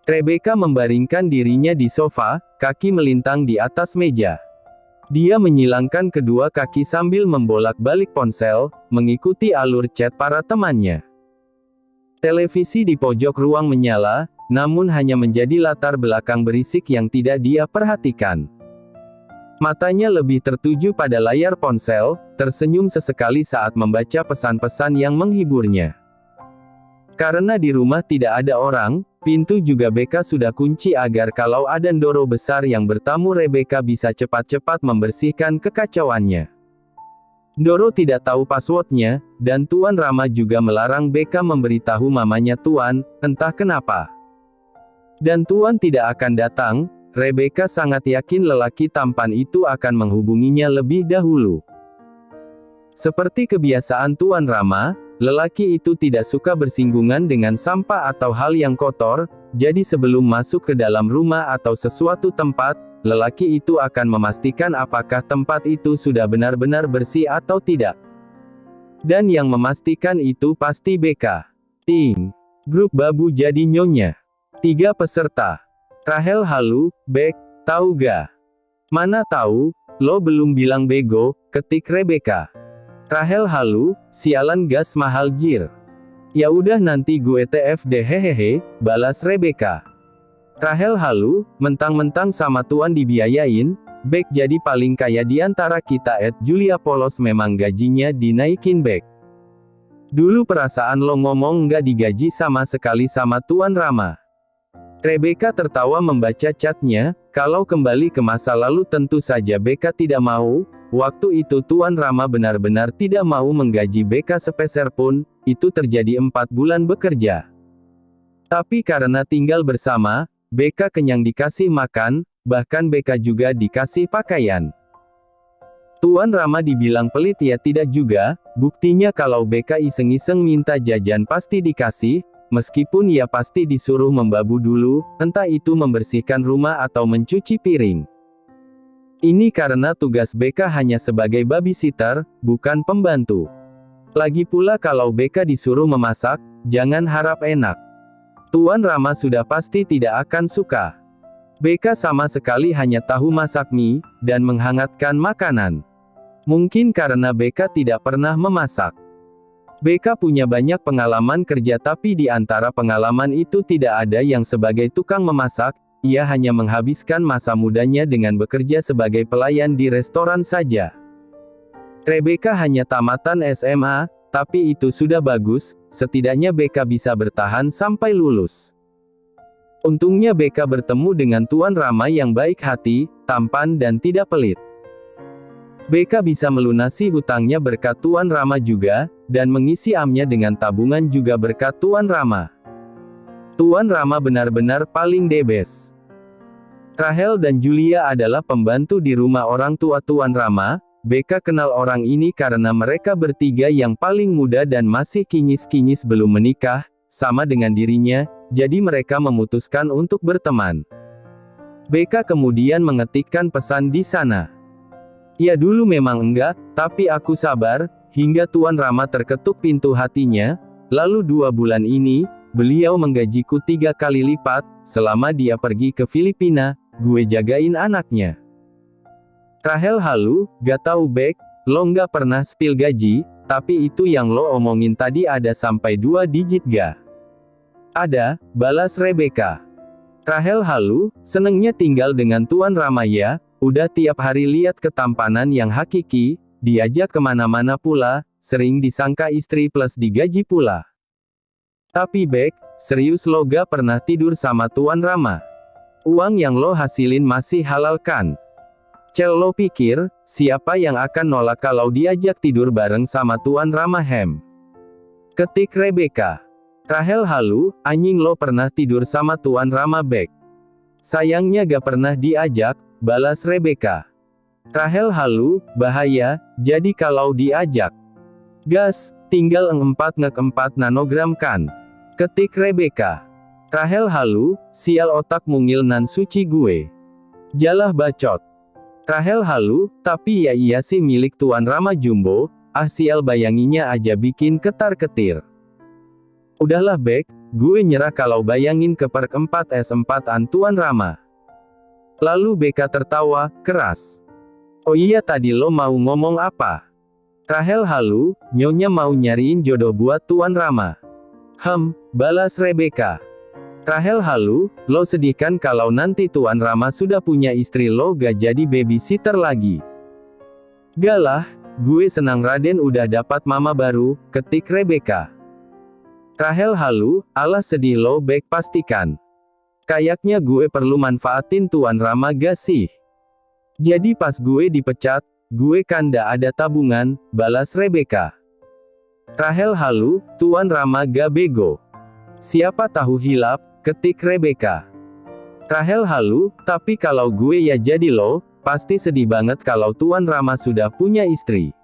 Rebecca membaringkan dirinya di sofa, kaki melintang di atas meja. Dia menyilangkan kedua kaki sambil membolak-balik ponsel, mengikuti alur chat para temannya. Televisi di pojok ruang menyala, namun hanya menjadi latar belakang berisik yang tidak dia perhatikan. Matanya lebih tertuju pada layar ponsel, tersenyum sesekali saat membaca pesan-pesan yang menghiburnya. Karena di rumah tidak ada orang, pintu juga Becca sudah kunci agar kalau ada Ndoro besar yang bertamu Rebecca bisa cepat-cepat membersihkan kekacauannya. Ndoro tidak tahu passwordnya, dan Tuan Rama juga melarang Becca memberitahu mamanya Tuan, entah kenapa. Dan Tuan tidak akan datang, Rebecca sangat yakin lelaki tampan itu akan menghubunginya lebih dahulu. Seperti kebiasaan Tuan Rama, lelaki itu tidak suka bersinggungan dengan sampah atau hal yang kotor, jadi sebelum masuk ke dalam rumah atau sesuatu tempat, lelaki itu akan memastikan apakah tempat itu sudah benar-benar bersih atau tidak. Dan yang memastikan itu pasti Becca. Ting. Grup babu jadi nyonya. 3 peserta. Rahel halu, Beck, tahu ga? Mana tahu, lo belum bilang bego, ketik Rebecca. Rahel halu, sialan gas mahal jir. Ya udah nanti gue TFD hehehe, balas Rebecca. Rahel halu, mentang-mentang sama Tuan dibiayain, Beck jadi paling kaya di antara kita. Julia polos memang gajinya dinaikin Beck. Dulu perasaan lo ngomong nggak digaji sama sekali sama Tuan Rama. Rebecca tertawa membaca chatnya, kalau kembali ke masa lalu tentu saja Becca tidak mau. Waktu itu Tuan Rama benar-benar tidak mau menggaji Becca sepeser pun, itu terjadi 4 bulan bekerja. Tapi karena tinggal bersama, Becca kenyang dikasih makan, bahkan Becca juga dikasih pakaian. Tuan Rama dibilang pelit ya tidak juga, buktinya kalau Becca iseng-iseng minta jajan pasti dikasih, meskipun ia pasti disuruh membabu dulu, entah itu membersihkan rumah atau mencuci piring. Ini karena tugas Becca hanya sebagai babysitter, bukan pembantu. Lagi pula kalau Becca disuruh memasak, jangan harap enak. Tuan Rama sudah pasti tidak akan suka. Becca sama sekali hanya tahu masak mie, dan menghangatkan makanan. Mungkin karena Becca tidak pernah memasak. Becca punya banyak pengalaman kerja tapi di antara pengalaman itu tidak ada yang sebagai tukang memasak. Ia hanya menghabiskan masa mudanya dengan bekerja sebagai pelayan di restoran saja. Rebecca hanya tamatan SMA, tapi itu sudah bagus, setidaknya Becca bisa bertahan sampai lulus. Untungnya Becca bertemu dengan Tuan Rama yang baik hati, tampan dan tidak pelit. Becca bisa melunasi hutangnya berkat Tuan Rama juga, dan mengisi amnya dengan tabungan juga berkat Tuan Rama. Tuan Rama benar-benar paling the best. Rahel dan Julia adalah pembantu di rumah orang tua Tuan Rama. Becca kenal orang ini karena mereka bertiga yang paling muda dan masih kinyis-kinyis belum menikah, sama dengan dirinya, jadi mereka memutuskan untuk berteman. Becca kemudian mengetikkan pesan di sana. Ya dulu memang enggak, tapi aku sabar, hingga Tuan Rama terketuk pintu hatinya, lalu 2 bulan ini, beliau menggajiku 3 kali lipat, selama dia pergi ke Filipina, gue jagain anaknya. Rahel halu, gak tahu Beck, lo nggak pernah spill gaji, tapi itu yang lo omongin tadi ada sampai 2 digit ga? Ada, balas Rebecca. Rahel halu, senengnya tinggal dengan Tuan Rama ya, udah tiap hari lihat ketampanan yang hakiki, diajak kemana-mana pula, sering disangka istri plus digaji pula. Tapi Beck, serius lo gak pernah tidur sama Tuan Rama? Uang yang lo hasilin masih halal kan? Cel lo pikir, siapa yang akan nolak kalau diajak tidur bareng sama Tuan Rama hem? Ketik Rebecca. Rahel halu, anjing lo pernah tidur sama Tuan Rama Beck? Sayangnya gak pernah diajak, balas Rebecca. Rahel halu, bahaya, jadi kalau diajak. Gas, tinggal 4 nanogram kan? Ketik Rebecca. Rahel halu, sial otak mungil nan suci gue. Jalah bacot. Rahel halu, tapi ya iya sih milik Tuan Rama Jumbo, sial bayanginya aja bikin ketar-ketir. Udahlah Beck, gue nyerah kalau bayangin ke perk 4S4-an Tuan Rama. Lalu Beka tertawa keras. Oh iya, tadi lo mau ngomong apa? Rahel halu, nyonya mau nyariin jodoh buat Tuan Rama. Balas Rebecca. Rahel halu, lo sedih kan kalau nanti Tuan Rama sudah punya istri lo gak jadi babysitter lagi? Galah, gue senang Raden udah dapat mama baru, ketik Rebecca. Rahel halu, alah sedih lo Bek pastikan. Kayaknya gue perlu manfaatin Tuan Rama gak sih? Jadi pas gue dipecat, gue kan ndak ada tabungan, balas Rebecca. Rahel halu, Tuan Rama gak bego. Siapa tahu hilap, ketik Rebecca. Rahel halu, tapi kalau gue ya jadi lo, pasti sedih banget kalau Tuan Rama sudah punya istri.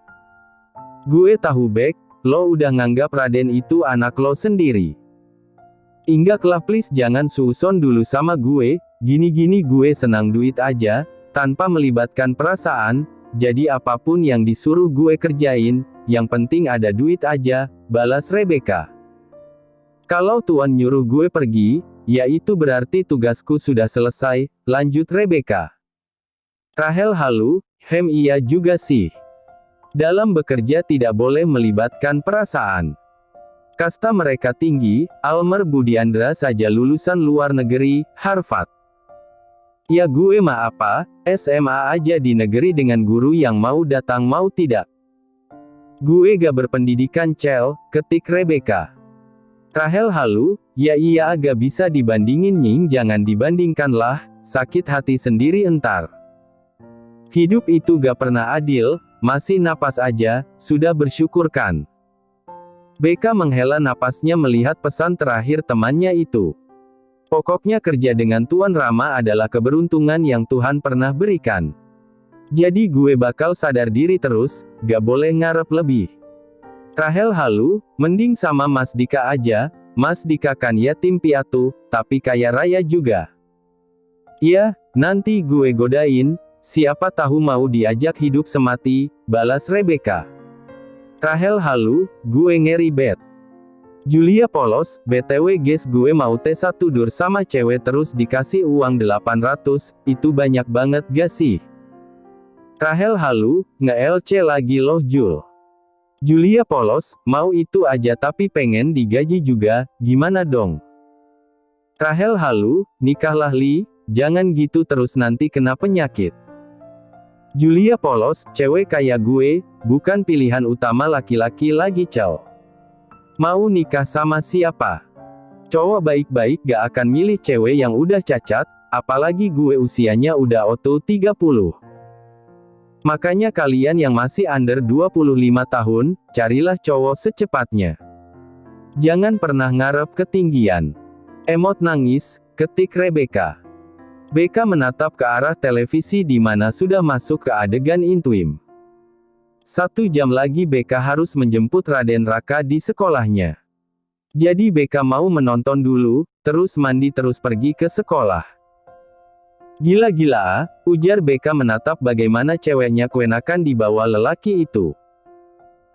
Gue tahu Bek, lo udah nganggap Raden itu anak lo sendiri. Inggaklah please jangan suuson dulu sama gue, gini-gini gue senang duit aja, tanpa melibatkan perasaan, jadi apapun yang disuruh gue kerjain, yang penting ada duit aja, balas Rebecca. Kalau Tuan nyuruh gue pergi, ya itu berarti tugasku sudah selesai, lanjut Rebecca. Rahel halu, iya juga sih. Dalam bekerja tidak boleh melibatkan perasaan. Kasta mereka tinggi, Almer Budiandra saja lulusan luar negeri, Harvard. Ya gue mah apa, SMA aja di negeri dengan guru yang mau datang mau tidak. Gue gak berpendidikan cel, ketik Rebecca. Rahel halu, ya iya agak bisa dibandingin nying jangan dibandingkan lah, sakit hati sendiri entar. Hidup itu gak pernah adil, masih napas aja, sudah bersyukur kan. Beka menghela napasnya melihat pesan terakhir temannya itu. Pokoknya kerja dengan Tuan Rama adalah keberuntungan yang Tuhan pernah berikan. Jadi gue bakal sadar diri terus, gak boleh ngarep lebih. Rahel halu, mending sama Mas Dika aja, Mas Dika kan yatim piatu, tapi kaya raya juga. Ya, nanti gue godain, siapa tahu mau diajak hidup semati, balas Rebecca. Rahel halu, gue ngeri bet. Julia polos, BTW guys gue mau T1 dur sama cewek terus dikasih uang 800, itu banyak banget gak sih? Rahel halu, nge-LC lagi loh Jul. Julia polos, mau itu aja tapi pengen digaji juga, gimana dong? Rahel halu, nikahlah Li, jangan gitu terus nanti kena penyakit. Julia polos, cewek kayak gue, bukan pilihan utama laki-laki lagi cel. Mau nikah sama siapa? Cowok baik-baik gak akan milih cewek yang udah cacat, apalagi gue usianya udah auto 30. Makanya kalian yang masih under 25 tahun, carilah cowok secepatnya. Jangan pernah ngarep ketinggian. Emot nangis, ketik Rebecca. Beka menatap ke arah televisi di mana sudah masuk ke adegan intim. 1 jam lagi Beka harus menjemput Raden Raka di sekolahnya. Jadi Beka mau menonton dulu, terus mandi terus pergi ke sekolah. Gila-gila, ujar Beka menatap bagaimana ceweknya keenakan di bawah lelaki itu.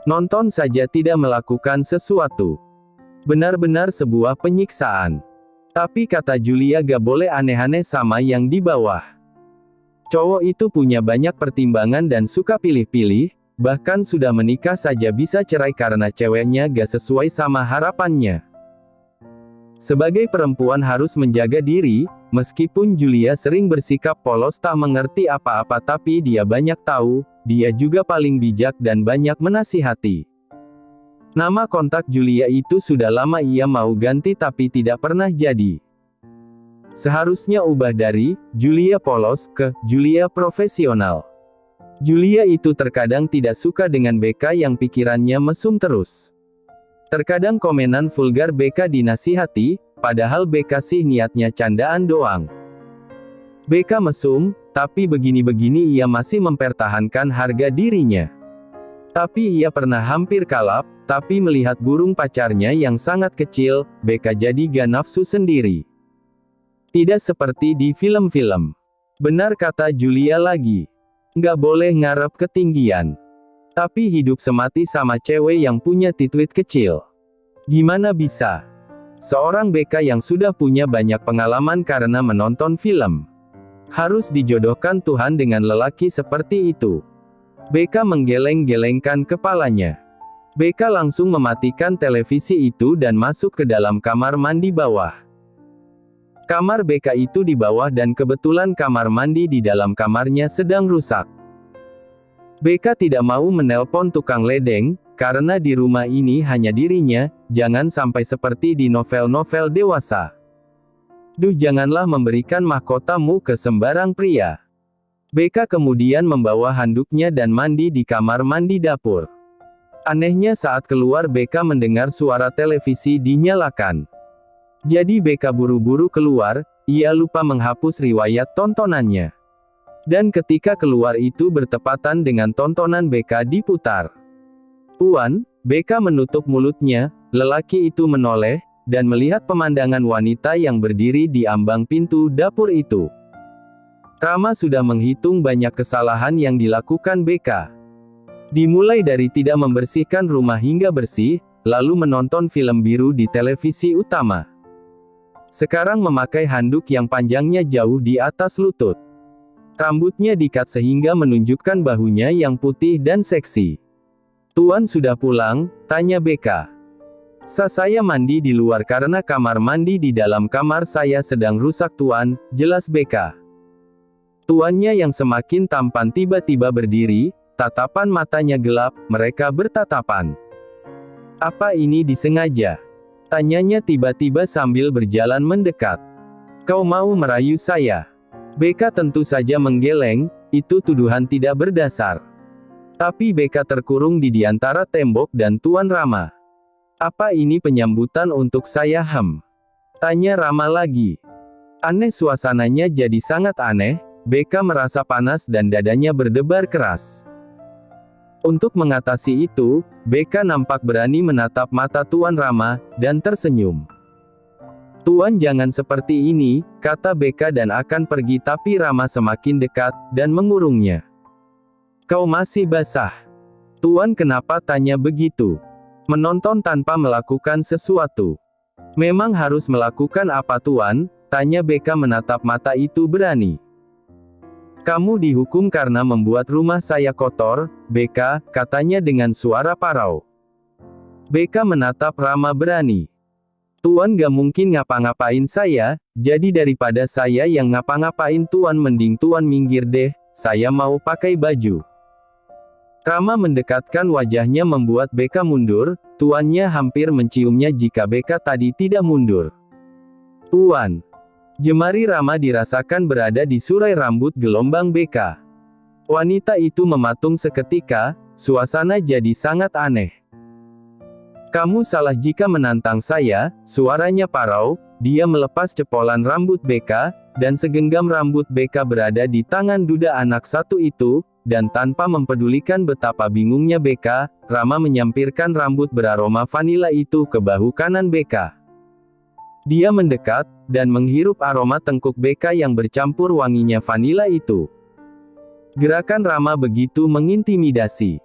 Nonton saja tidak melakukan sesuatu. Benar-benar sebuah penyiksaan. Tapi kata Julia gak boleh aneh-aneh sama yang di bawah. Cowok itu punya banyak pertimbangan dan suka pilih-pilih, bahkan sudah menikah saja bisa cerai karena ceweknya gak sesuai sama harapannya. Sebagai perempuan harus menjaga diri, meskipun Julia sering bersikap polos tak mengerti apa-apa tapi dia banyak tahu, dia juga paling bijak dan banyak menasihati. Nama kontak Julia itu sudah lama ia mau ganti tapi tidak pernah jadi. Seharusnya ubah dari Julia polos ke Julia profesional. Julia itu terkadang tidak suka dengan Beka yang pikirannya mesum terus. Terkadang komenan vulgar Beka dinasihati, padahal Beka sih niatnya candaan doang. Beka mesum, tapi begini-begini ia masih mempertahankan harga dirinya. Tapi ia pernah hampir kalap, tapi melihat burung pacarnya yang sangat kecil, Beka jadi gak nafsu sendiri. Tidak seperti di film-film. Benar kata Julia lagi. Nggak boleh ngarep ketinggian. Tapi hidup semati sama cewek yang punya titwit kecil. Gimana bisa? Seorang BK yang sudah punya banyak pengalaman karena menonton film. Harus dijodohkan Tuhan dengan lelaki seperti itu. BK menggeleng-gelengkan kepalanya. BK langsung mematikan televisi itu dan masuk ke dalam kamar mandi bawah. Kamar BK itu di bawah dan kebetulan kamar mandi di dalam kamarnya sedang rusak. BK tidak mau menelpon tukang ledeng, karena di rumah ini hanya dirinya, jangan sampai seperti di novel-novel dewasa. Duh, janganlah memberikan mahkotamu ke sembarang pria. BK kemudian membawa handuknya dan mandi di kamar mandi dapur. Anehnya saat keluar BK mendengar suara televisi dinyalakan. Jadi BK buru-buru keluar, ia lupa menghapus riwayat tontonannya. Dan ketika keluar itu bertepatan dengan tontonan BK diputar. "Tuan," BK menutup mulutnya, lelaki itu menoleh, dan melihat pemandangan wanita yang berdiri di ambang pintu dapur itu. Rama sudah menghitung banyak kesalahan yang dilakukan BK. Dimulai dari tidak membersihkan rumah hingga bersih, lalu menonton film biru di televisi utama. Sekarang memakai handuk yang panjangnya jauh di atas lutut. Rambutnya dikat sehingga menunjukkan bahunya yang putih dan seksi. "Tuan sudah pulang?" tanya BK. Saya mandi di luar karena kamar mandi di dalam kamar saya sedang rusak Tuan," jelas BK. Tuannya yang semakin tampan tiba-tiba berdiri, tatapan matanya gelap, mereka bertatapan. "Apa ini disengaja?" tanyanya tiba-tiba sambil berjalan mendekat. "Kau mau merayu saya?" BK tentu saja menggeleng, itu tuduhan tidak berdasar. Tapi BK terkurung di antara tembok dan Tuan Rama. "Apa ini penyambutan untuk saya?" tanya Rama lagi. Aneh, suasananya jadi sangat aneh, BK merasa panas dan dadanya berdebar keras. Untuk mengatasi itu, BK nampak berani menatap mata Tuan Rama, dan tersenyum. "Tuan jangan seperti ini," kata BK dan akan pergi tapi Rama semakin dekat, dan mengurungnya. "Kau masih basah." "Tuan kenapa tanya begitu?" "Menonton tanpa melakukan sesuatu." "Memang harus melakukan apa Tuan?" tanya BK menatap mata itu berani. "Kamu dihukum karena membuat rumah saya kotor, BK," katanya dengan suara parau. BK menatap Rama berani. "Tuan gak mungkin ngapa-ngapain saya, jadi daripada saya yang ngapa-ngapain Tuan mending Tuan minggir deh, saya mau pakai baju." Rama mendekatkan wajahnya membuat BK mundur, tuannya hampir menciumnya jika BK tadi tidak mundur. "Tuan." Jemari Rama dirasakan berada di surai rambut gelombang BK. Wanita itu mematung seketika, suasana jadi sangat aneh. "Kamu salah jika menantang saya," suaranya parau, dia melepas cepolan rambut BK, dan segenggam rambut BK berada di tangan duda anak satu itu, dan tanpa mempedulikan betapa bingungnya BK, Rama menyampirkan rambut beraroma vanila itu ke bahu kanan BK. Dia mendekat, dan menghirup aroma tengkuk BK yang bercampur wanginya vanila itu. Gerakan Rama begitu mengintimidasi.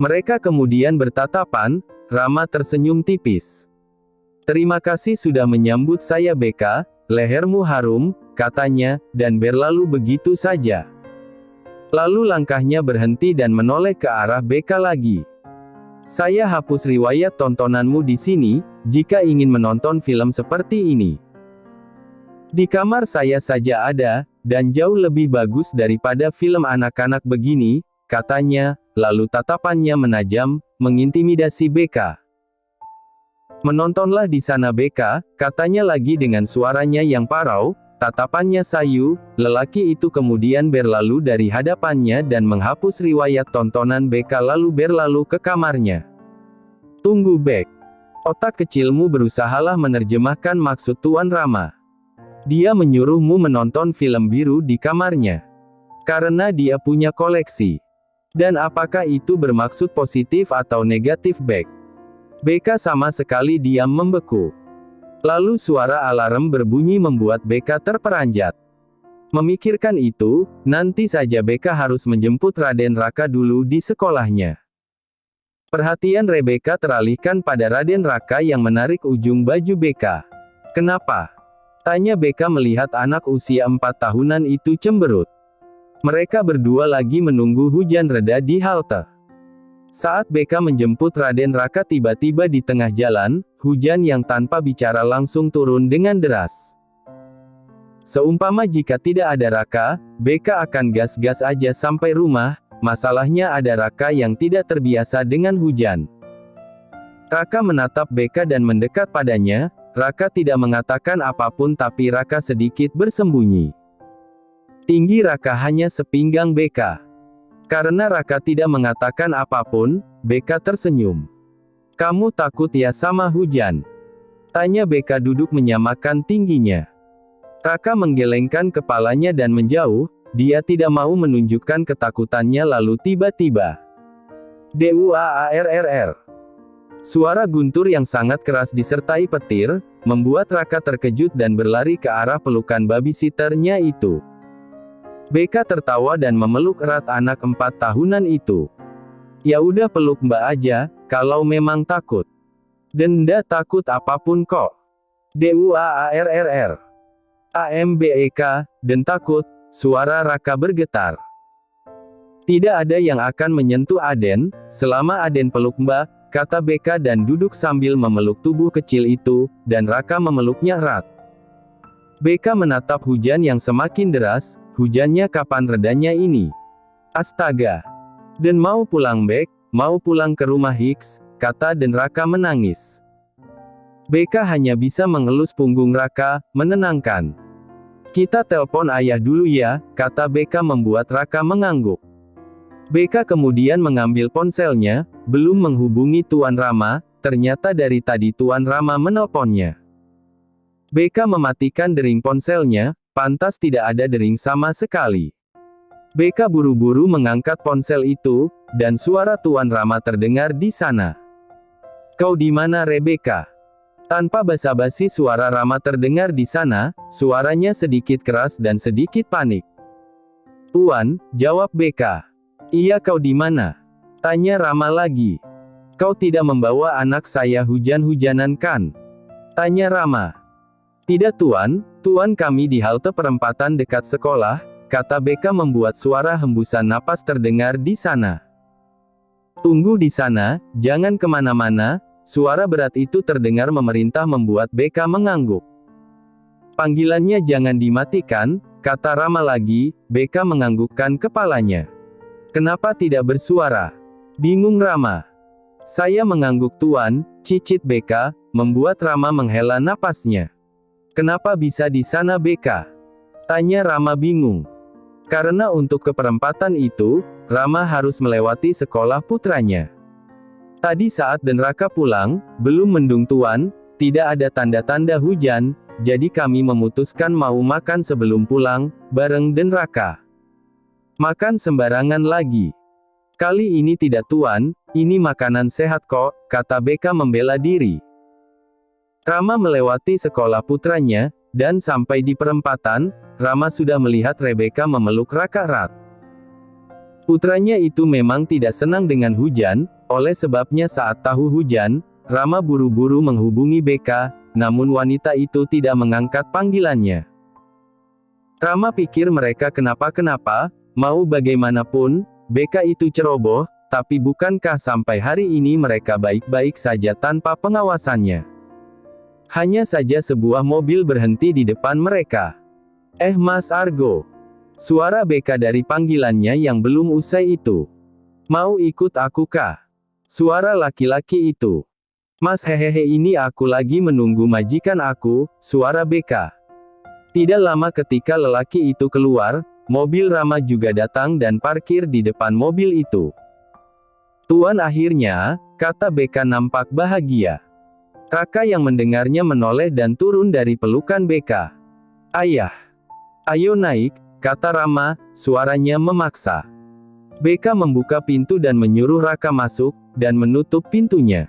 Mereka kemudian bertatapan, Rama tersenyum tipis. "Terima kasih sudah menyambut saya BK, lehermu harum," katanya, dan berlalu begitu saja. Lalu langkahnya berhenti dan menoleh ke arah BK lagi. "Saya hapus riwayat tontonanmu di sini, jika ingin menonton film seperti ini. Di kamar saya saja ada, dan jauh lebih bagus daripada film anak-anak begini," katanya, lalu tatapannya menajam, mengintimidasi BK. "Menontonlah di sana BK," katanya lagi dengan suaranya yang parau, tatapannya sayu, lelaki itu kemudian berlalu dari hadapannya dan menghapus riwayat tontonan BK lalu berlalu ke kamarnya. "Tunggu Bek. Otak kecilmu berusahalah menerjemahkan maksud Tuan Rama. Dia menyuruhmu menonton film biru di kamarnya. Karena dia punya koleksi. Dan apakah itu bermaksud positif atau negatif Bek?" BK sama sekali diam membeku. Lalu suara alarm berbunyi membuat BK terperanjat. Memikirkan itu, nanti saja BK harus menjemput Raden Raka dulu di sekolahnya. Perhatian Rebeka teralihkan pada Raden Raka yang menarik ujung baju BK. Kenapa? Tanya BK melihat anak usia 4 tahunan itu cemberut. Mereka berdua lagi menunggu hujan reda di halte. Saat BK menjemput Raden Raka tiba-tiba di tengah jalan, hujan yang tanpa bicara langsung turun dengan deras. Seumpama jika tidak ada Raka, BK akan gas-gas aja sampai rumah, masalahnya ada Raka yang tidak terbiasa dengan hujan. Raka menatap BK dan mendekat padanya. Raka tidak mengatakan apapun tapi Raka sedikit bersembunyi. Tinggi Raka hanya sepinggang BK. Karena Raka tidak mengatakan apapun, BK tersenyum. Kamu takut ya sama hujan? Tanya BK duduk menyamakan tingginya. Raka menggelengkan kepalanya dan menjauh, dia tidak mau menunjukkan ketakutannya lalu tiba-tiba. DUAARRR. Suara guntur yang sangat keras disertai petir, membuat Raka terkejut dan berlari ke arah pelukan babysitternya itu. BK tertawa dan memeluk erat anak 4 tahunan itu. Ya udah peluk Mbak aja, kalau memang takut. Dan ndak takut apapun kok. DUAARRR. AMBEK, dan takut, suara Raka bergetar. Tidak ada yang akan menyentuh Aden, selama Aden peluk Mbak, kata BK dan duduk sambil memeluk tubuh kecil itu, dan Raka memeluknya erat. BK menatap hujan yang semakin deras, hujannya kapan redanya ini? Astaga! Dan mau pulang Bek, mau pulang ke rumah Hicks, kata dan Raka menangis. BK hanya bisa mengelus punggung Raka, menenangkan. Kita telpon ayah dulu ya, kata BK membuat Raka mengangguk. BK kemudian mengambil ponselnya, belum menghubungi Tuan Rama, ternyata dari tadi Tuan Rama menelponnya. BK mematikan dering ponselnya, pantas tidak ada dering sama sekali. BK buru-buru mengangkat ponsel itu, dan suara Tuan Rama terdengar di sana. Kau di mana Rebecca? Tanpa basa-basi suara Rama terdengar di sana, suaranya sedikit keras dan sedikit panik. Tuan, jawab BK. Iya kau di mana? Tanya Rama lagi. Kau tidak membawa anak saya hujan-hujanan kan? Tanya Rama. Tidak Tuan, Tuan kami di halte perempatan dekat sekolah, kata BK membuat suara hembusan napas terdengar di sana. Tunggu di sana, jangan kemana-mana, suara berat itu terdengar memerintah membuat BK mengangguk. Panggilannya jangan dimatikan, kata Rama lagi, BK menganggukkan kepalanya. Kenapa tidak bersuara? Bingung Rama. Saya mengangguk Tuan, cicit BK, membuat Rama menghela napasnya. Kenapa bisa di sana BK? Tanya Rama bingung. Karena untuk ke perempatan itu, Rama harus melewati sekolah putranya. Tadi saat dan Raka pulang, belum mendung Tuan, tidak ada tanda-tanda hujan, jadi kami memutuskan mau makan sebelum pulang, bareng dan Raka. Makan sembarangan lagi. Kali ini tidak Tuan, ini makanan sehat kok, kata BK membela diri. Rama melewati sekolah putranya, dan sampai di perempatan, Rama sudah melihat Rebecca memeluk Raka erat. Putranya itu memang tidak senang dengan hujan, oleh sebabnya saat tahu hujan, Rama buru-buru menghubungi BK, namun wanita itu tidak mengangkat panggilannya. Rama pikir mereka kenapa-kenapa, mau bagaimanapun, BK itu ceroboh, tapi bukankah sampai hari ini mereka baik-baik saja tanpa pengawasannya? Hanya saja sebuah mobil berhenti di depan mereka. Mas Argo. Suara BK dari panggilannya yang belum usai itu. Mau ikut aku kah? Suara laki-laki itu. Mas hehehe ini aku lagi menunggu majikan aku, suara BK. Tidak lama ketika lelaki itu keluar, mobil Rama juga datang dan parkir di depan mobil itu. Tuan akhirnya, kata BK nampak bahagia. Raka yang mendengarnya menoleh dan turun dari pelukan BK. Ayah. Ayo naik, kata Rama, suaranya memaksa. BK membuka pintu dan menyuruh Raka masuk, dan menutup pintunya.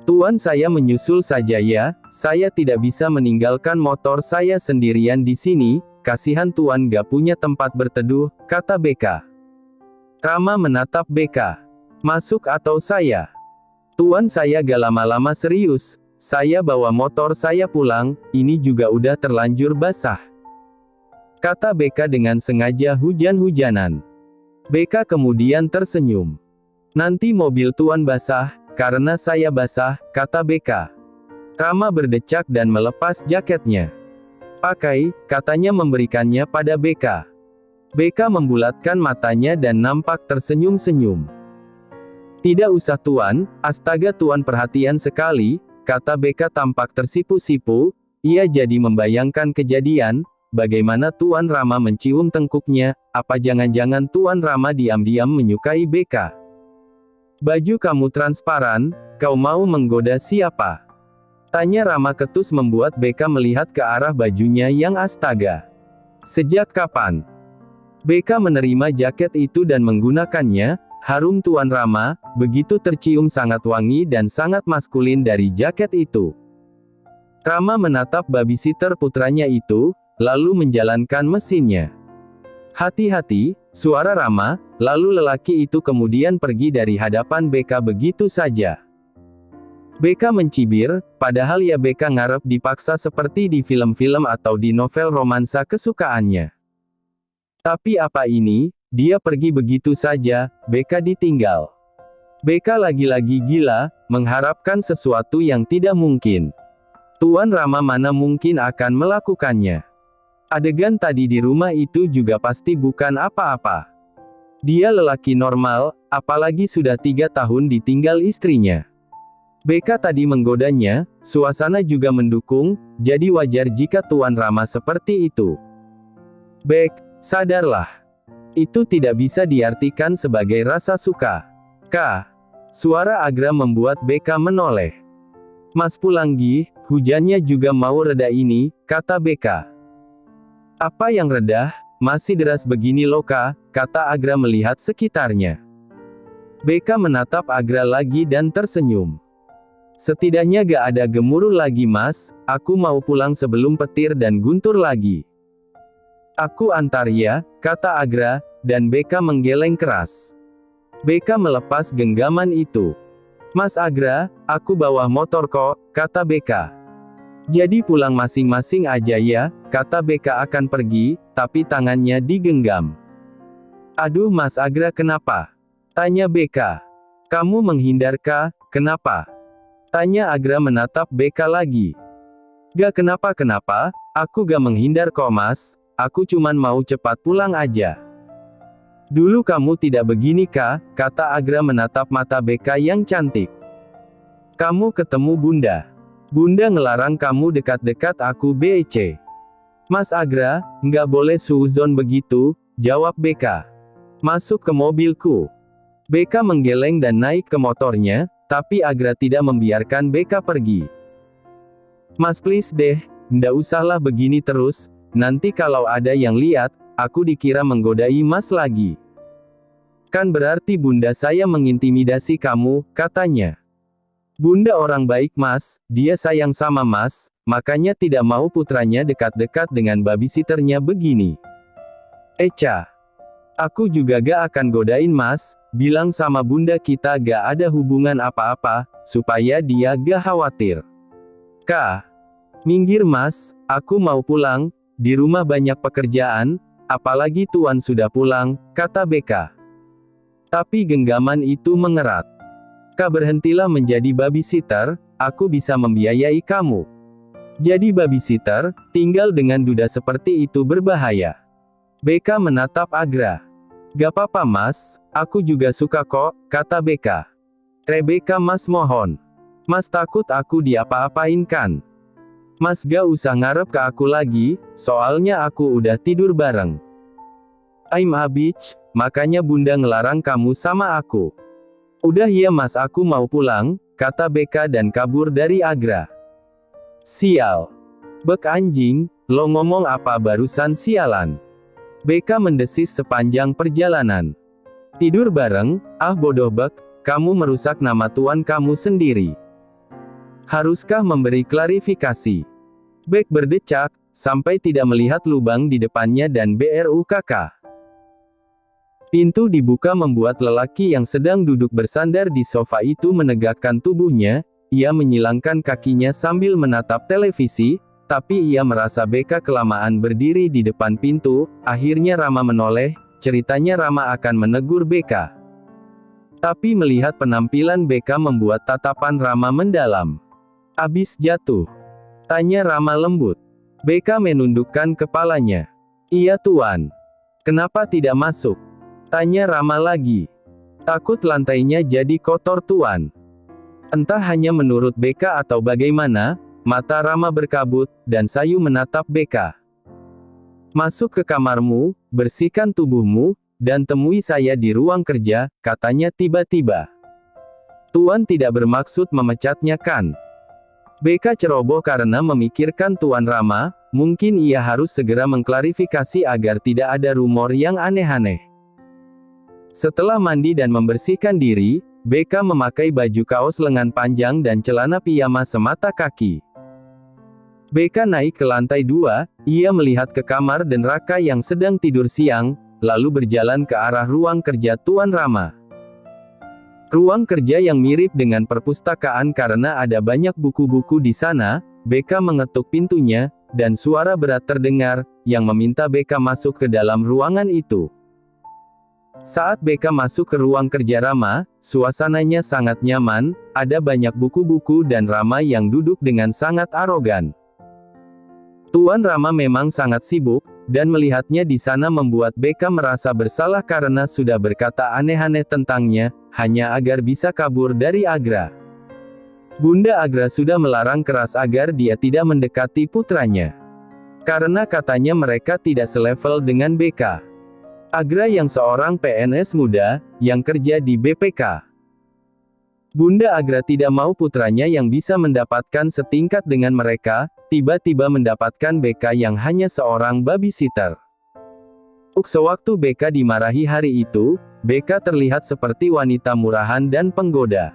Tuan saya menyusul saja ya, saya tidak bisa meninggalkan motor saya sendirian di sini, kasihan Tuan gak punya tempat berteduh, kata BK. Rama menatap BK. Masuk atau saya? Tuan saya gak lama-lama serius, saya bawa motor saya pulang, ini juga udah terlanjur basah. Kata Beka dengan sengaja hujan-hujanan. Beka kemudian tersenyum. Nanti mobil Tuan basah, karena saya basah, kata Beka. Rama berdecak dan melepas jaketnya. Pakai, katanya memberikannya pada Beka. Beka membulatkan matanya dan nampak tersenyum-senyum. Tidak usah Tuan, astaga Tuan perhatian sekali, kata Beka tampak tersipu-sipu, ia jadi membayangkan kejadian, bagaimana Tuan Rama mencium tengkuknya, apa jangan-jangan Tuan Rama diam-diam menyukai Beka. Baju kamu transparan, kau mau menggoda siapa? Tanya Rama ketus membuat Beka melihat ke arah bajunya yang astaga. Sejak kapan? Beka menerima jaket itu dan menggunakannya, harum Tuan Rama, begitu tercium sangat wangi dan sangat maskulin dari jaket itu. Rama menatap babysitter putranya itu, lalu menjalankan mesinnya. Hati-hati, suara Rama, lalu lelaki itu kemudian pergi dari hadapan Beka begitu saja. Beka mencibir, padahal ya Beka ngarep dipaksa seperti di film-film atau di novel romansa kesukaannya. Tapi apa ini, dia pergi begitu saja, Beka ditinggal. Beka lagi-lagi gila, mengharapkan sesuatu yang tidak mungkin. Tuan Rama mana mungkin akan melakukannya. Adegan tadi di rumah itu juga pasti bukan apa-apa. Dia lelaki normal, apalagi sudah 3 tahun ditinggal istrinya. Beka tadi menggodanya, suasana juga mendukung, jadi wajar jika Tuan Rama seperti itu. Bek, sadarlah. Itu tidak bisa diartikan sebagai rasa suka. Suara Agra membuat Beka menoleh. Mas pulang gi, hujannya juga mau reda ini, kata Beka. Apa yang reda, masih deras begini loh kata Agra melihat sekitarnya. Beka menatap Agra lagi dan tersenyum. Setidaknya gak ada gemuruh lagi mas, aku mau pulang sebelum petir dan guntur lagi. Aku antar ya, kata Agra, dan Beka menggeleng keras. Beka melepas genggaman itu. Mas Agra, aku bawa motor kok, kata Beka. Jadi pulang masing-masing aja ya, kata Beka akan pergi, tapi tangannya digenggam. Aduh Mas Agra kenapa? Tanya Beka. Kamu menghindar kenapa? Tanya Agra menatap Beka lagi. Gak kenapa-kenapa, aku gak menghindar kok mas, aku cuman mau cepat pulang aja. Dulu kamu tidak begini kata Agra menatap mata Beka yang cantik. Kamu ketemu Bunda. Bunda ngelarang kamu dekat-dekat aku BEC. Mas Agra, nggak boleh suuzon begitu, jawab Beka. Masuk ke mobilku. Beka menggeleng dan naik ke motornya, tapi Agra tidak membiarkan Beka pergi. Mas please deh, ndak usahlah begini terus, nanti kalau ada yang lihat, aku dikira menggodai mas lagi. Kan berarti bunda saya mengintimidasi kamu, katanya. Bunda orang baik mas, dia sayang sama mas, makanya tidak mau putranya dekat-dekat dengan babysitternya begini. Eca. Aku juga gak akan godain mas, bilang sama bunda kita gak ada hubungan apa-apa, supaya dia gak khawatir. Minggir mas, aku mau pulang, di rumah banyak pekerjaan, apalagi tuan sudah pulang, kata Beka. Tapi genggaman itu mengerat. Berhentilah menjadi babysitter, aku bisa membiayai kamu. Jadi babysitter, tinggal dengan duda seperti itu berbahaya. Beka menatap Agra. Gak apa-apa mas, aku juga suka kok, kata Beka. Rebeka mas mohon. Mas takut aku diapa-apain kan? Mas gak usah ngarep ke aku lagi, soalnya aku udah tidur bareng. I'm a bitch, makanya bunda ngelarang kamu sama aku. Udah ya mas aku mau pulang, kata Beka dan kabur dari Agra. Sial. Bek anjing, lo ngomong apa barusan sialan? Beka mendesis sepanjang perjalanan. Tidur bareng, ah bodoh Bek, kamu merusak nama tuan kamu sendiri. Haruskah memberi klarifikasi? Bek berdecak, sampai tidak melihat lubang di depannya dan BRUKK. Pintu dibuka membuat lelaki yang sedang duduk bersandar di sofa itu menegakkan tubuhnya, ia menyilangkan kakinya sambil menatap televisi, tapi ia merasa Beka kelamaan berdiri di depan pintu. Akhirnya Rama menoleh, ceritanya Rama akan menegur Beka. Tapi melihat penampilan Beka membuat tatapan Rama mendalam. "Abis jatuh?" tanya Rama lembut. Beka menundukkan kepalanya. "Iya Tuan." "Kenapa tidak masuk?" tanya Rama lagi. "Takut lantainya jadi kotor Tuan." Entah hanya menurut Beka atau bagaimana, mata Rama berkabut, dan sayu menatap Beka. "Masuk ke kamarmu, bersihkan tubuhmu, dan temui saya di ruang kerja," katanya tiba-tiba. "Tuan tidak bermaksud memecatnya kan?" Beka ceroboh karena memikirkan Tuan Rama, mungkin ia harus segera mengklarifikasi agar tidak ada rumor yang aneh-aneh. Setelah mandi dan membersihkan diri, Beka memakai baju kaos lengan panjang dan celana piyama semata kaki. Beka naik ke lantai 2, ia melihat ke kamar dan Raka yang sedang tidur siang, lalu berjalan ke arah ruang kerja Tuan Rama. Ruang kerja yang mirip dengan perpustakaan karena ada banyak buku-buku di sana. Beka mengetuk pintunya, dan suara berat terdengar, yang meminta Beka masuk ke dalam ruangan itu. Saat Beka masuk ke ruang kerja Rama, suasananya sangat nyaman, ada banyak buku-buku dan Rama yang duduk dengan sangat arogan. Tuan Rama memang sangat sibuk, dan melihatnya di sana membuat Beka merasa bersalah karena sudah berkata aneh-aneh tentangnya, hanya agar bisa kabur dari Agra. Bunda Agra sudah melarang keras agar dia tidak mendekati putranya. Karena katanya mereka tidak selevel dengan Beka. Agra yang seorang PNS muda, yang kerja di BPK. Bunda Agra tidak mau putranya yang bisa mendapatkan setingkat dengan mereka, tiba-tiba mendapatkan Beka yang hanya seorang babysitter. Sewaktu Beka dimarahi hari itu, Beka terlihat seperti wanita murahan dan penggoda.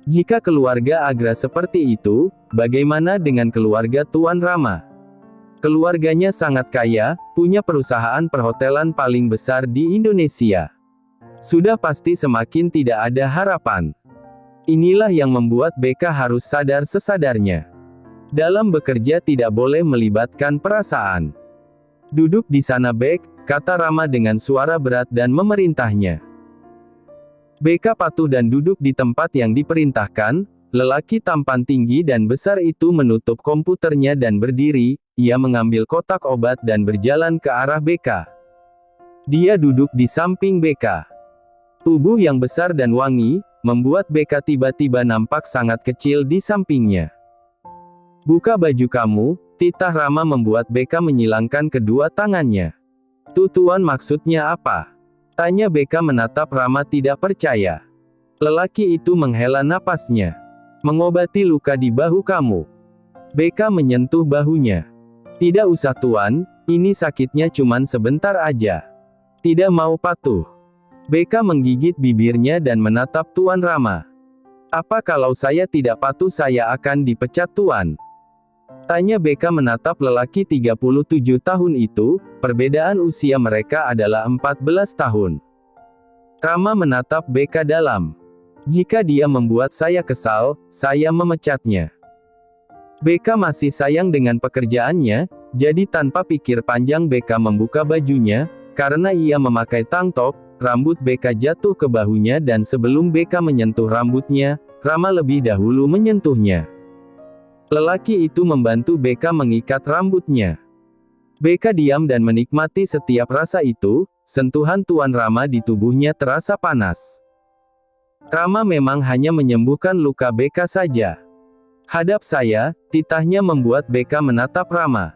Jika keluarga Agra seperti itu, bagaimana dengan keluarga Tuan Rama? Keluarganya sangat kaya, punya perusahaan perhotelan paling besar di Indonesia. Sudah pasti semakin tidak ada harapan. Inilah yang membuat Beka harus sadar sesadarnya. Dalam bekerja tidak boleh melibatkan perasaan. "Duduk di sana Bek," kata Rama dengan suara berat dan memerintahnya. Beka patuh dan duduk di tempat yang diperintahkan. Lelaki tampan tinggi dan besar itu menutup komputernya dan berdiri. Ia mengambil kotak obat dan berjalan ke arah Beka. Dia duduk di samping Beka. Tubuh yang besar dan wangi, membuat Beka tiba-tiba nampak sangat kecil di sampingnya. "Buka baju kamu," titah Rama membuat Beka menyilangkan kedua tangannya. "Tuan maksudnya apa?" tanya Beka menatap Rama tidak percaya. Lelaki itu menghela napasnya. "Mengobati luka di bahu kamu." Beka menyentuh bahunya. "Tidak usah Tuan, ini sakitnya cuman sebentar aja." "Tidak mau patuh." Beka menggigit bibirnya dan menatap Tuan Rama. "Apa kalau saya tidak patuh saya akan dipecat Tuan?" tanya Beka menatap lelaki 37 tahun itu, perbedaan usia mereka adalah 14 tahun. Rama menatap Beka dalam. "Jika dia membuat saya kesal, saya memecatnya." Beka masih sayang dengan pekerjaannya, jadi tanpa pikir panjang Beka membuka bajunya, karena ia memakai tank top. Rambut Beka jatuh ke bahunya dan sebelum Beka menyentuh rambutnya, Rama lebih dahulu menyentuhnya. Lelaki itu membantu Beka mengikat rambutnya. Beka diam dan menikmati setiap rasa itu. Sentuhan Tuan Rama di tubuhnya terasa panas. Rama memang hanya menyembuhkan luka Beka saja. "Hadap saya," titahnya membuat Beka menatap Rama.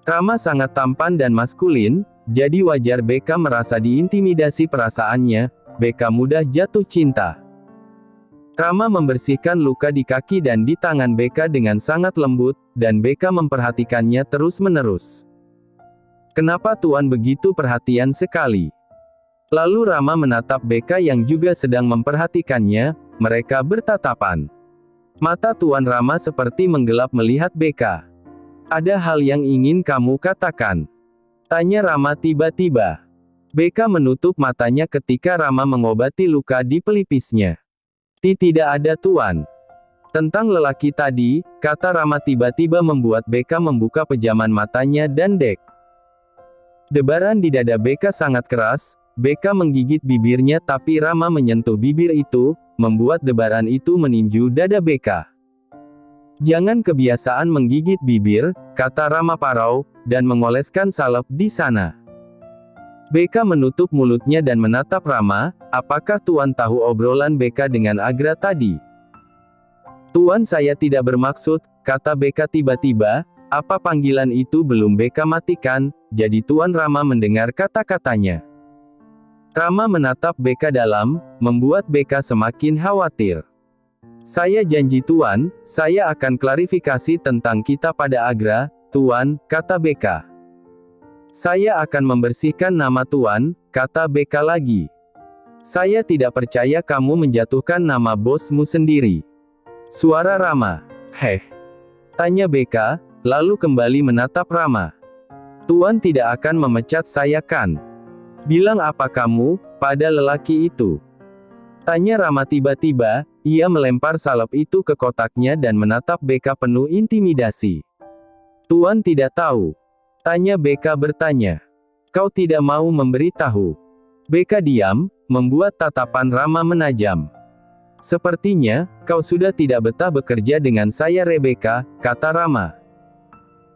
Rama sangat tampan dan maskulin, jadi wajar Beka merasa diintimidasi perasaannya. Beka mudah jatuh cinta. Rama membersihkan luka di kaki dan di tangan Beka dengan sangat lembut, dan Beka memperhatikannya terus-menerus. "Kenapa Tuan begitu perhatian sekali?" Lalu Rama menatap Beka yang juga sedang memperhatikannya. Mereka bertatapan. Mata Tuan Rama seperti menggelap melihat Beka. "Ada hal yang ingin kamu katakan?" tanya Rama tiba-tiba. Beka menutup matanya ketika Rama mengobati luka di pelipisnya. "Tidak ada Tuan." Tentang lelaki tadi, kata Rama tiba-tiba membuat Beka membuka pejaman matanya dan dek. Debaran di dada Beka sangat keras, Beka menggigit bibirnya tapi Rama menyentuh bibir itu, membuat debaran itu meninju dada Beka. Jangan kebiasaan menggigit bibir, kata Rama parau, dan mengoleskan salep di sana. Beka menutup mulutnya dan menatap Rama, apakah Tuan tahu obrolan Beka dengan Agra tadi? Tuan saya tidak bermaksud, kata Beka tiba-tiba, apa panggilan itu belum Beka matikan, jadi Tuan Rama mendengar kata-katanya. Rama menatap Beka dalam, membuat Beka semakin khawatir. Saya janji Tuan, saya akan klarifikasi tentang kita pada Agra, Tuan, kata Beka. Saya akan membersihkan nama Tuan, kata Beka lagi. Saya tidak percaya kamu menjatuhkan nama bosmu sendiri. Suara Rama. Heh. Tanya Beka, lalu kembali menatap Rama. Tuan tidak akan memecat saya kan? Bilang apa kamu, pada lelaki itu? Tanya Rama tiba-tiba, ia melempar salep itu ke kotaknya dan menatap Beka penuh intimidasi. Tuan tidak tahu? Tanya Beka bertanya. Kau tidak mau memberitahu? Beka diam, membuat tatapan Rama menajam. Sepertinya, kau sudah tidak betah bekerja dengan saya Rebeka, kata Rama.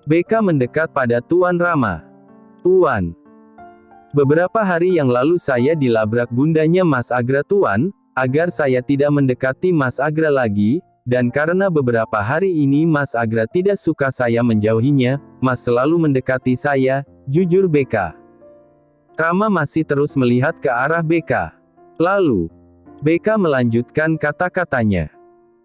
Beka mendekat pada Tuan Rama. Tuan. Beberapa hari yang lalu saya dilabrak bundanya Mas Agra Tuan, agar saya tidak mendekati Mas Agra lagi, dan karena beberapa hari ini Mas Agra tidak suka saya menjauhinya, Mas selalu mendekati saya, jujur Beka. Rama masih terus melihat ke arah Beka. Lalu, Beka melanjutkan kata-katanya.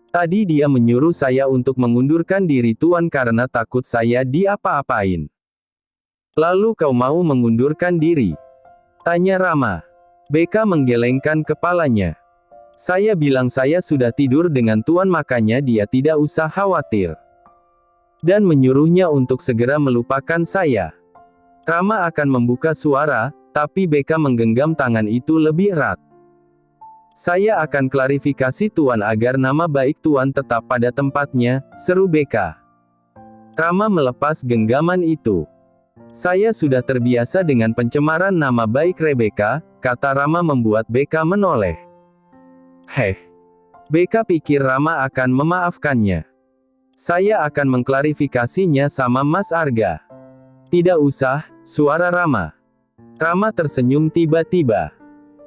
Tadi dia menyuruh saya untuk mengundurkan diri Tuan karena takut saya diapa-apain. Lalu kau mau mengundurkan diri? Tanya Rama. Beka menggelengkan kepalanya. Saya bilang saya sudah tidur dengan Tuan makanya dia tidak usah khawatir. Dan menyuruhnya untuk segera melupakan saya. Rama akan membuka suara, tapi Beka menggenggam tangan itu lebih erat. Saya akan klarifikasi Tuan agar nama baik Tuan tetap pada tempatnya, seru Beka. Rama melepas genggaman itu. Saya sudah terbiasa dengan pencemaran nama baik Rebeka, kata Rama membuat Beka menoleh. Heh. Beka pikir Rama akan memaafkannya. Saya akan mengklarifikasinya sama Mas Arga. Tidak usah, suara Rama. Rama tersenyum tiba-tiba.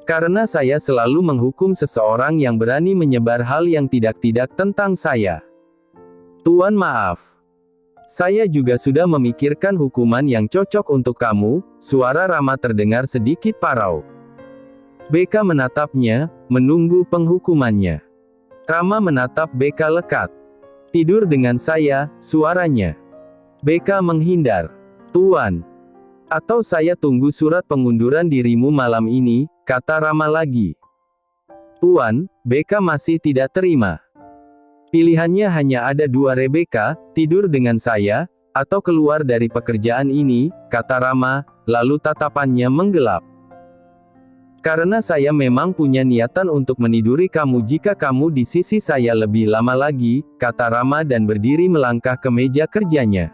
Karena saya selalu menghukum seseorang yang berani menyebar hal yang tidak-tidak tentang saya. Tuan maaf. Saya juga sudah memikirkan hukuman yang cocok untuk kamu, suara Rama terdengar sedikit parau. Beka menatapnya, menunggu penghukumannya. Rama menatap Beka lekat. Tidur dengan saya, suaranya. Beka menghindar. Tuan. Atau saya tunggu surat pengunduran dirimu malam ini, kata Rama lagi. Tuan, Beka masih tidak terima. Pilihannya hanya ada dua Rebeka, tidur dengan saya, atau keluar dari pekerjaan ini, kata Rama, lalu tatapannya menggelap. Karena saya memang punya niatan untuk meniduri kamu jika kamu di sisi saya lebih lama lagi, kata Rama dan berdiri melangkah ke meja kerjanya.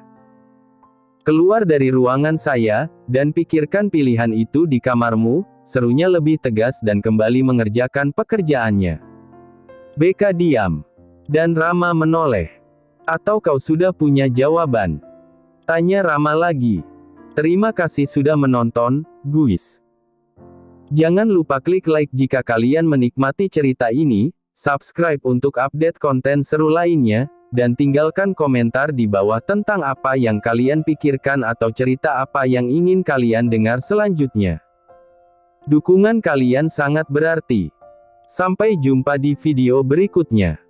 Keluar dari ruangan saya, dan pikirkan pilihan itu di kamarmu, serunya lebih tegas dan kembali mengerjakan pekerjaannya. Beka diam. Dan Rama menoleh. Atau kau sudah punya jawaban? Tanya Rama lagi. Terima kasih sudah menonton, guys. Jangan lupa klik like jika kalian menikmati cerita ini, subscribe untuk update konten seru lainnya, dan tinggalkan komentar di bawah tentang apa yang kalian pikirkan atau cerita apa yang ingin kalian dengar selanjutnya. Dukungan kalian sangat berarti. Sampai jumpa di video berikutnya.